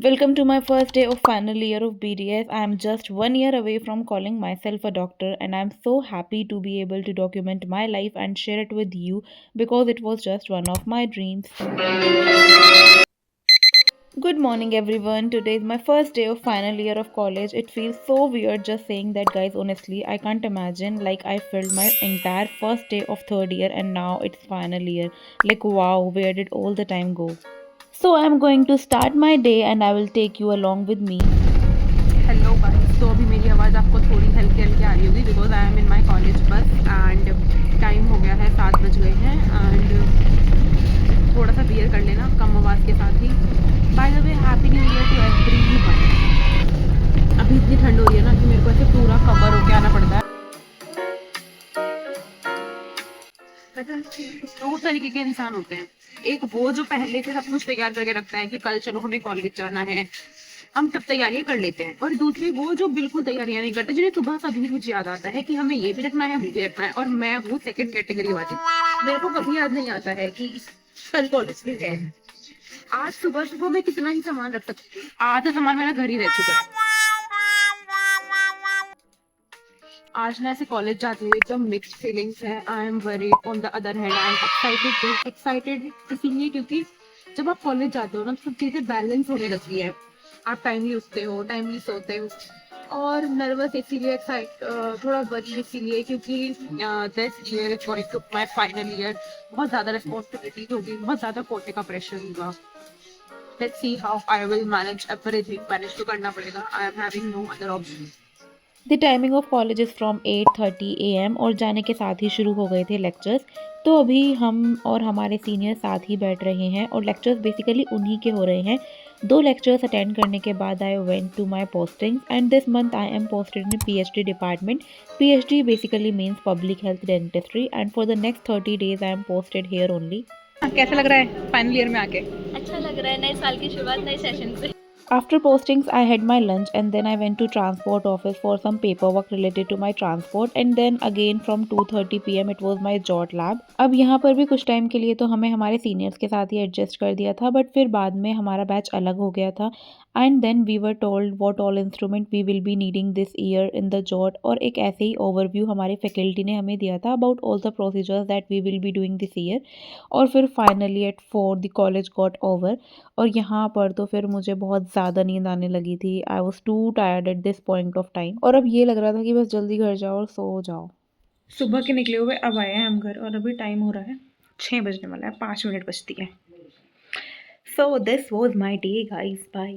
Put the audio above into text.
Welcome to my first day of final year of BDS. I am just 1 year away from calling myself a doctor, and I'm so happy to be able to document my life and share it with you because it was just one of my dreams. Good morning, everyone. Today is my first day of final year of college. It feels so weird just saying that, guys. Honestly, I can't imagine. Like, I filled my entire first day of third year, and now it's final year. Like, wow, where did all the time go? So, I'm going to start my day and I will take you along with me. Hello guys. तो अभी मेरी आवाज़ आपको थोड़ी हल्की हल्की आ रही होगी because I am in my college बस एंड टाइम हो गया है 7 बज गए हैं एंड थोड़ा सा बियर कर लेना कम आवाज़ के साथ ही। By the way happy new year to everyone. अभी इतनी ठंड हो रही है ना कि मेरे को ऐसे पूरा कवर होके आना पड़ता है। दो तरीके के इंसान होते हैं। एक वो जो पहले से सब कुछ तैयार करके रखता है कि कल चलो हमें कॉलेज जाना है, हम तब तैयारियां कर लेते हैं। और दूसरे वो जो बिल्कुल तैयारियां नहीं करते, जिन्हें सुबह कभी कुछ याद आता है कि हमें ये भी रखना है वो भी रखना है। और मैं हूँ सेकंड कैटेगरी वाली। मेरे को कभी याद नहीं आता है कि कल कॉलेज में है। आज सुबह सुबह मैं कितना ही सामान रख सकती हूँ, आधा सामान मेरा घर ही रह चुका है। आज ना ऐसे कॉलेज जाती हूँ एकदम मिक्स्ड फीलिंग्स है। I am worried on the other hand I am excited. Excited इसीलिए क्योंकि जब आप कॉलेज जाते हो ना तो सब चीजें बैलेंस होने लगती है। आप टाइमली उठते हो, टाइमली सोते हो। और नर्वस इसीलिए, एक्साइट थोड़ा वरी इसीलिए क्योंकि this year is going to my final year. बहुत ज्यादा रिस्पॉन्सिबिलिटी होगी, बहुत ज्यादा कोटे का प्रेशर होगा। Let's see how I will manage everything. Manage तो करना पड़ेगा, I am having no other option. The timing of college is from 8:30 AM और जाने के साथ ही शुरू हो गए थे लेक्चर्स। तो अभी हम और हमारे सीनियर साथ ही बैठ रहे हैं और लेक्चर्स बेसिकली उन्हीं के हो रहे हैं। 2 लेक्चर्स अटेंड करने के बाद I went to my postings and this month I am posted in PhD department. PhD basically means public health dentistry and for the next 30 days I am posted here only. कैसा लग रहा है final year में आके? अच्छा लग रहा है नए साल की शुरुआत नए सेशन से। After postings, I had my lunch and then I went to transport office for some paperwork related to my transport and then again from 2:30 PM it was my jot lab. अब यहाँ पर भी कुछ time के लिए तो हमें हमारे सीनियर्स के साथ ही एडजस्ट कर दिया था बट फिर बाद में हमारा बैच अलग हो गया था and then we were told what all instrument we will be needing this year in the जॉट और एक ऐसे ही ओवरव्यू हमारे फैकल्टी ने हमें दिया था about all the procedures that we will be doing this year. और फिर finally at 4 the college got over और यहाँ पर तो फिर मुझे बहुत ज़्यादा नींद आने लगी थी। I was to tired at this point of time और अब ये लग रहा था कि बस जल्दी घर जाओ और सो जाओ। सुबह के निकले हुए अब आए हैं हम घर और अभी टाइम हो रहा है 6 बजने वाला है, 5 मिनट बचती है। So this was my day guys, bye.